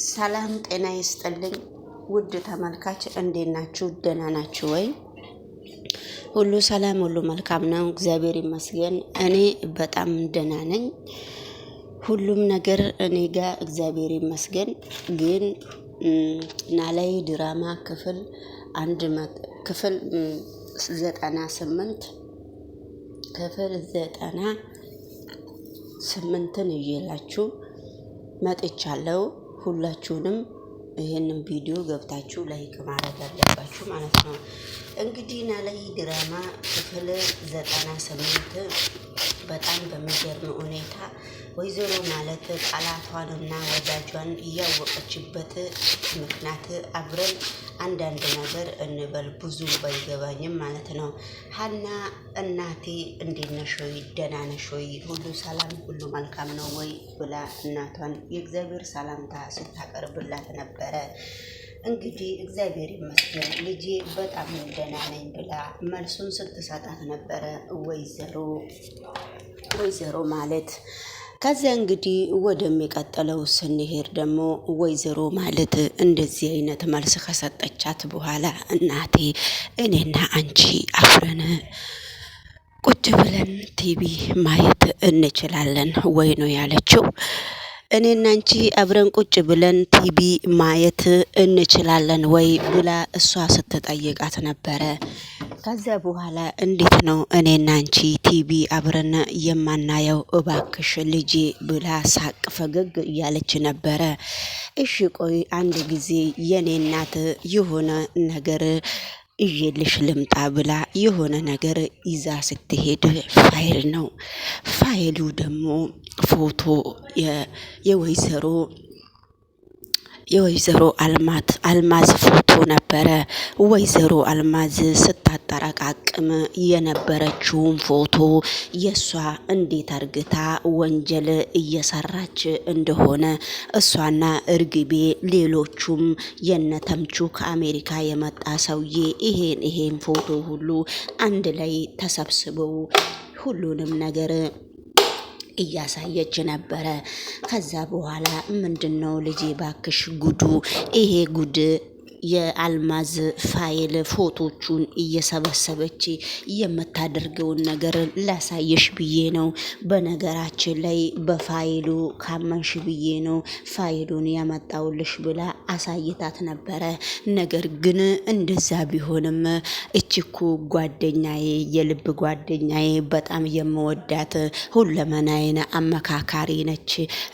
ሰላም ጤና ይስጥልኝ ውድ ተመልካች እንዴት ናችሁ? ደህና ናችሁ ወይ? ሁሉ ሰላም ሁሉ መልካም ነው፣ እግዚአብሔር ይመስገን። እኔ በጣም ደህና ነኝ። ሁሉም ነገር እኔ ጋር እግዚአብሔር ይመስገን። ግን ኖላዊ ድራማ ክፍል 98 ክፍል 98ን ይዤላችሁ መጥቻለሁ። ሁላችሁንም ይሄንን ቪዲዮ ገብታችሁ ላይክ ማድረግ አለባችሁ ማለት ነው። እንግዲህ ኖላዊ ድራማ ክፍል 98 በጣም በሚገርም ሁኔታ ወይዘሮ ማለት ጠላቷንና ወዳጇን እያወቀችበት ምክንያት አብረን አንዳንድ ነገር እንበል ብዙ ባይገባኝም ማለት ነው። ሀና እናቴ እንዴት ነሽ ወይ? ደህና ነሽ ወይ? ሁሉ ሰላም ሁሉ መልካም ነው ወይ ብላ እናቷን የእግዚአብሔር ሰላምታ ስታቀርብላት ነበረ። እንግዲህ እግዚአብሔር ይመስገን ልጄ በጣም ደህና ነኝ ብላ መልሱን ስትሰጣት ነበረ ወይዘሮ ማለት። ከዚያ እንግዲህ ወደሚቀጥለው ስንሄድ ደግሞ ወይዘሮ ማለት እንደዚህ አይነት መልስ ከሰጠቻት በኋላ እናቴ እኔና አንቺ አብረን ቁጭ ብለን ቲቪ ማየት እንችላለን ወይ ነው ያለችው። እኔና አንቺ አብረን ቁጭ ብለን ቲቪ ማየት እንችላለን ወይ ብላ እሷ ስትጠይቃት ነበረ። ከዚያ በኋላ እንዴት ነው እኔና አንቺ ቲቪ አብረን የማናየው እባክሽ ልጄ ብላ ሳቅ ፈገግ እያለች ነበረ። እሺ ቆይ አንድ ጊዜ የኔ እናት የሆነ ነገር ይዤልሽ ልምጣ ብላ የሆነ ነገር ይዛ ስትሄድ ፋይል ነው። ፋይሉ ደግሞ ፎቶ የወይዘሮ አልማዝ ፎቶ ነበረ። ወይዘሮ አልማዝ ስታጠረቃቅም የነበረችውን ፎቶ የእሷ እንዴት አርግታ ወንጀል እየሰራች እንደሆነ እሷና እርግቤ ሌሎቹም የነተምቹ ከአሜሪካ የመጣ ሰውዬ ይሄን ፎቶ ሁሉ አንድ ላይ ተሰብስበው ሁሉንም ነገር እያሳየች ነበረ። ከዛ በኋላ ምንድነው ልጄ ባክሽ ጉዱ ይሄ ጉድ የአልማዝ ፋይል ፎቶቹን እየሰበሰበች የምታደርገውን ነገር ላሳየሽ ብዬ ነው። በነገራችን ላይ በፋይሉ ካመንሽ ብዬ ነው ፋይሉን ያመጣውልሽ ብላ አሳይታት ነበረ። ነገር ግን እንደዛ ቢሆንም እችኩ ጓደኛዬ የልብ ጓደኛዬ በጣም የምወዳት ሁለመናዬን አመካካሪ ነች፣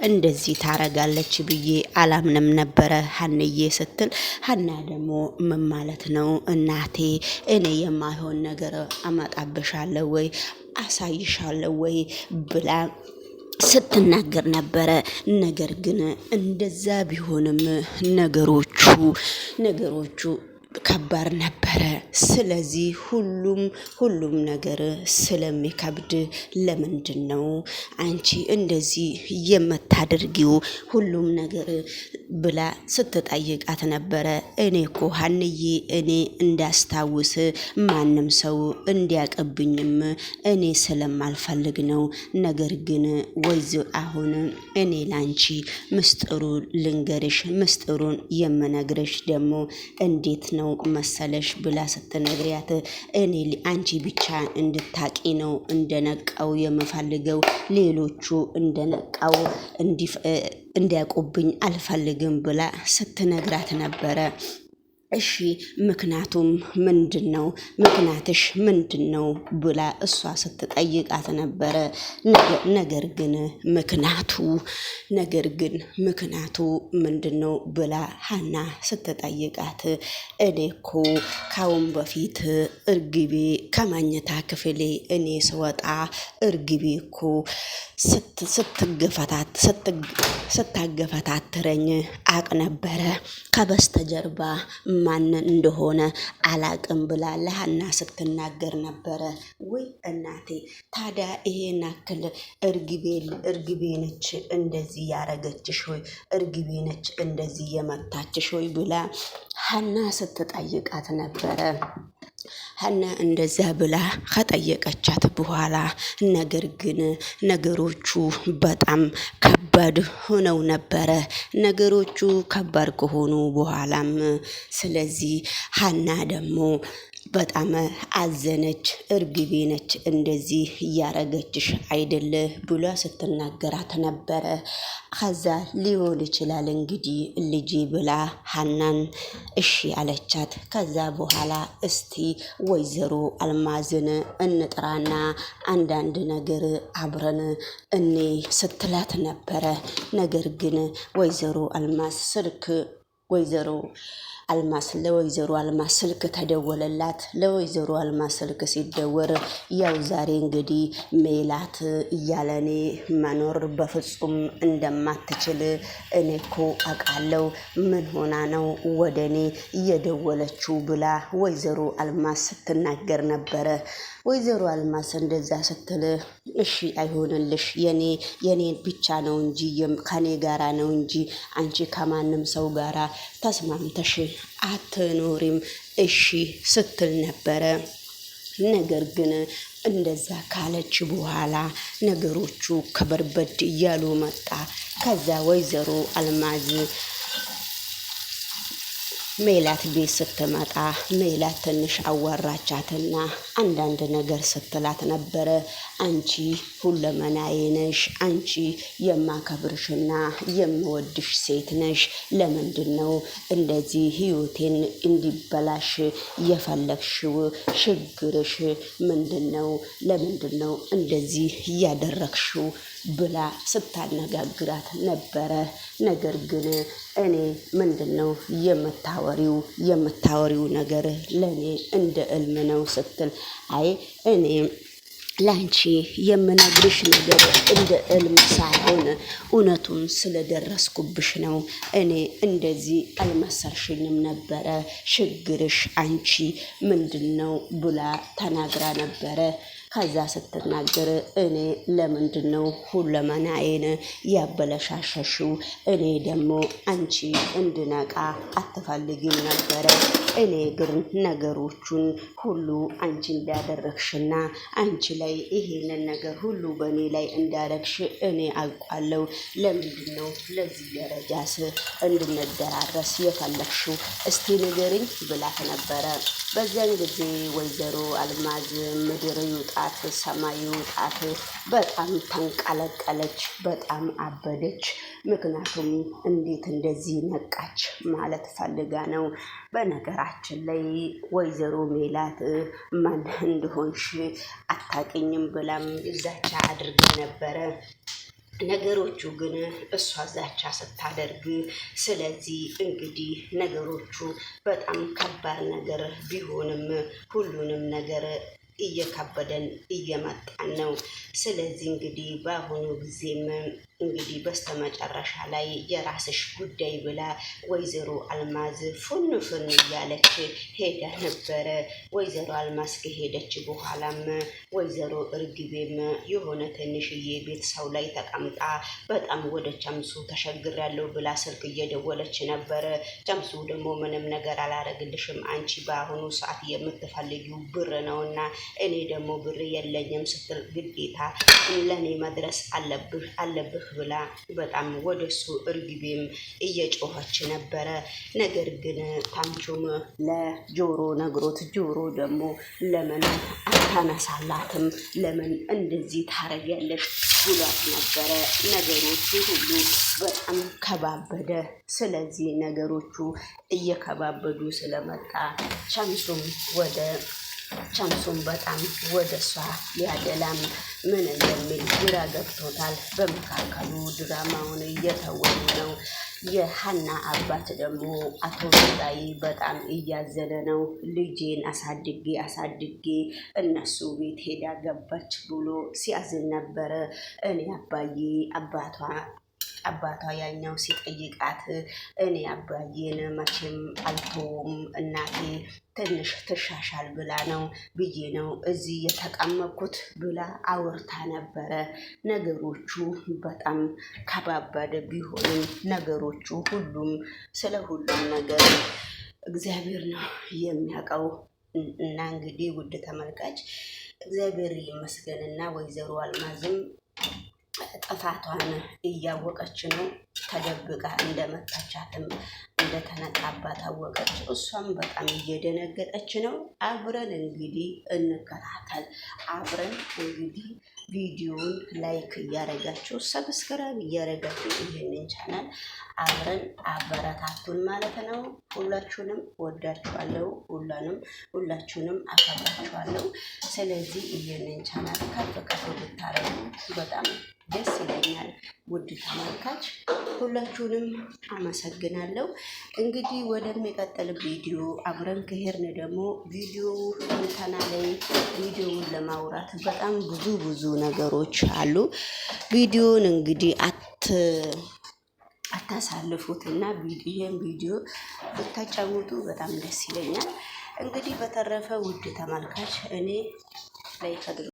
እንደዚህ ታረጋለች ብዬ አላምንም ነበረ ሀንዬ ስትል ሀና ደግሞ ምን ማለት ነው እናቴ? እኔ የማይሆን ነገር አመጣብሻለሁ ወይ አሳይሻለሁ ወይ ብላ ስትናገር ነበረ። ነገር ግን እንደዛ ቢሆንም ነገሮቹ ከባድ ነበረ። ስለዚህ ሁሉም ነገር ስለሚከብድ ለምንድን ነው አንቺ እንደዚህ የምታደርጊው ሁሉም ነገር ብላ ስትጠይቃት ነበረ። እኔ እኮ ሀንዬ እኔ እንዳስታውስ ማንም ሰው እንዲያቀብኝም እኔ ስለማልፈልግ ነው። ነገር ግን አሁን እኔ ላንቺ ምስጢሩን ልንገርሽ፣ ምስጢሩን የምነግርሽ ደግሞ እንዴት ነው መሰለሽ ብላ ስትነግሪያት እኔ አንቺ ብቻ እንድታቂ ነው እንደነቃው የምፈልገው፣ ሌሎቹ እንደነቃው እንዲያውቁብኝ አልፈልግም ብላ ስትነግራት ነበረ። እሺ ምክንያቱም ምንድነው? ምክንያትሽ ምንድነው ብላ እሷ ስትጠይቃት ነበረ። ነገር ግን ምክንያቱ ምንድነው ብላ ሀና ስትጠይቃት እኔ እኮ ካሁን በፊት እርግቤ ከመኝታ ክፍሌ እኔ ስወጣ እርግቤ እኮ ስታገፈታትረኝ አቅ ነበረ። ከበስተጀርባ ማን እንደሆነ አላቅም ብላ ለሀና ስትናገር ነበረ። ወይ እናቴ ታዲያ ይሄን ያክል እርግቤ ነች እንደዚህ ያረገችሽ ወይ? እርግቤ ነች እንደዚህ የመታችሽ ወይ ብላ ሀና ስትጠይቃት ነበረ። ሀና እንደዛ ብላ ከጠየቀቻት በኋላ ነገር ግን ነገሮቹ በጣም ከባድ ሆነው ነበረ። ነገሮቹ ከባድ ከሆኑ በኋላም ስለዚህ ሀና ደግሞ በጣም አዘነች። እርግቤ ነች እንደዚህ እያረገችሽ አይደለ ብሏ ስትናገራት ነበረ። ከዛ ሊሆን ይችላል እንግዲህ ልጄ ብላ ሀናን እሺ አለቻት። ከዛ በኋላ እስቲ ወይዘሮ አልማዝን እንጥራና አንዳንድ ነገር አብረን እኔ ስትላት ነበረ። ነገር ግን ወይዘሮ አልማዝ ለወይዘሮ አልማዝ ስልክ ተደወለላት። ለወይዘሮ አልማዝ ስልክ ሲደወር ያው ዛሬ እንግዲህ ሜላት እያለኔ መኖር በፍጹም እንደማትችል እኔ እኮ አውቃለሁ። ምን ሆና ነው ወደ እኔ እየደወለችው ብላ ወይዘሮ አልማዝ ስትናገር ነበረ። ወይዘሮ አልማዝ እንደዛ ስትል እሺ አይሆንልሽ፣ የኔ ብቻ ነው እንጂ ከኔ ጋራ ነው እንጂ አንቺ ከማንም ሰው ጋራ ተስማምተሽ አትኖሪም እሺ ስትል ነበረ። ነገር ግን እንደዛ ካለች በኋላ ነገሮቹ ከበርበድ እያሉ መጣ። ከዛ ወይዘሮ አልማዝ ሜላት ቤት ስትመጣ ሜላት ትንሽ አዋራቻትና አንዳንድ ነገር ስትላት ነበረ። አንቺ ሁለመናዬ ነሽ፣ አንቺ የማከብርሽና የምወድሽ ሴት ነሽ። ለምንድን ነው እንደዚህ ህይወቴን እንዲበላሽ የፈለግሽው? ችግርሽ ምንድን ነው? ለምንድን ነው እንደዚህ እያደረግሽው ብላ ስታነጋግራት ነበረ። ነገር ግን እኔ ምንድን ነው የምታወሪው ነገር ለእኔ እንደ እልም ነው ስትል፣ አይ እኔ ላንቺ የምነግርሽ ነገር እንደ እልም ሳይሆን እውነቱን ስለደረስኩብሽ ነው። እኔ እንደዚህ አልመሰልሽኝም ነበረ። ችግርሽ አንቺ ምንድን ነው ብላ ተናግራ ነበረ። ከዛ ስትናገር እኔ ለምንድን ነው ሁለመናዬን ያበለሻሸሽው? እኔ ደግሞ አንቺ እንድነቃ አትፈልጊም ነበረ። እኔ ግን ነገሮቹን ሁሉ አንቺ እንዳደረግሽና አንቺ ላይ ይሄንን ነገር ሁሉ በእኔ ላይ እንዳረግሽ እኔ አውቃለሁ። ለምንድን ነው ለዚህ ደረጃስ እንድንደራረስ የፈለግሽው? እስቲ ንገሪኝ ብላት ነበረ። በዚያን ጊዜ ወይዘሮ አልማዝ ምድር ይውጣት ሰማይ ይውጣት በጣም ተንቀለቀለች፣ በጣም አበደች። ምክንያቱም እንዴት እንደዚህ ነቃች ማለት ፈልጋ ነው። በነገራችን ላይ ወይዘሮ ሜላት ማን እንደሆንሽ አታውቂኝም ብላም ዛቻ አድርጋ ነበረ። ነገሮቹ ግን እሷ ዛቻ ስታደርግ፣ ስለዚህ እንግዲህ ነገሮቹ በጣም ከባድ ነገር ቢሆንም ሁሉንም ነገር እየከበደን እየመጣን ነው። ስለዚህ እንግዲህ በአሁኑ ጊዜም እንግዲህ በስተመጨረሻ ላይ የራስሽ ጉዳይ ብላ ወይዘሮ አልማዝ ፉን እያለች ሄዳ ነበረ። ወይዘሮ አልማዝ ከሄደች በኋላም ወይዘሮ እርግቤም የሆነ ትንሽዬ ቤት ሰው ላይ ተቀምጣ በጣም ወደ ቸምሱ ተሸግሬያለሁ ብላ ስልክ እየደወለች ነበረ። ቸምሱ ደግሞ ምንም ነገር አላረግልሽም፣ አንቺ በአሁኑ ሰዓት የምትፈልጊው ብር ነውና እኔ ደግሞ ብር የለኝም ስትል ግዴታ ለእኔ መድረስ አለብህ ብላ በጣም ወደሱ እርግቤም እየጮኸች ነበረ። ነገር ግን ታምቹም ለጆሮ ነግሮት፣ ጆሮ ደግሞ ለምን አታነሳላትም? ለምን እንደዚህ ታረጊያለሽ ብሏት ነበረ። ነገሮቹ ሁሉ በጣም ከባበደ። ስለዚህ ነገሮቹ እየከባበዱ ስለመጣ ሸምሱም በጣም ወደ እሷ ሊያደላም ምን እንደሚል ግራ ገብቶታል። በመካከሉ ድራማውን እየተወኑ ነው። የሀና አባት ደግሞ አቶ በላይ በጣም እያዘነ ነው። ልጄን አሳድጌ እነሱ ቤት ሄዳ ገባች ብሎ ሲያዝን ነበረ። እኔ አባቷ ያኛው ሲጠይቃት እኔ አባዬን መቼም አልተውም እናቴ ትንሽ ትሻሻል ብላ ነው ብዬ ነው እዚህ የተቀመጥኩት ብላ አውርታ ነበረ። ነገሮቹ በጣም ከባባድ ቢሆንም ስለ ሁሉም ነገር እግዚአብሔር ነው የሚያውቀው። እና እንግዲህ ውድ ተመልካች እግዚአብሔር ይመስገንና ወይዘሮ አልማዝም ጥፋቷን እያወቀች ነው። ተደብቃ እንደመታቻትም እንደተነቃባት አወቀች። እሷም በጣም እየደነገጠች ነው። አብረን እንግዲህ እንከታተል። አብረን እንግዲህ ቪዲዮውን ላይክ እያረጋችሁ ሰብስክራይብ እያረጋችሁ ይህንን ቻናል አብረን አበረታቱን ማለት ነው። ሁላችሁንም ወዳችኋለሁ። ሁላችሁንም አከብራችኋለሁ። ስለዚህ ይህንን ቻናል ከፍ ከፍ ብታረጉ በጣም ደስ ይለኛል። ውድ ተመልካች ሁላችሁንም አመሰግናለሁ። እንግዲህ ወደሚቀጥል ቪዲዮ አብረን ከሄድን ደግሞ ቪዲዮ እንተና ላይ ቪዲዮውን ለማውራት በጣም ብዙ ነገሮች አሉ። ቪዲዮን እንግዲህ አታሳልፉትና ይህን ቪዲዮ ብታጫውቱ በጣም ደስ ይለኛል። እንግዲህ በተረፈ ውድ ተመልካች እኔ ላይ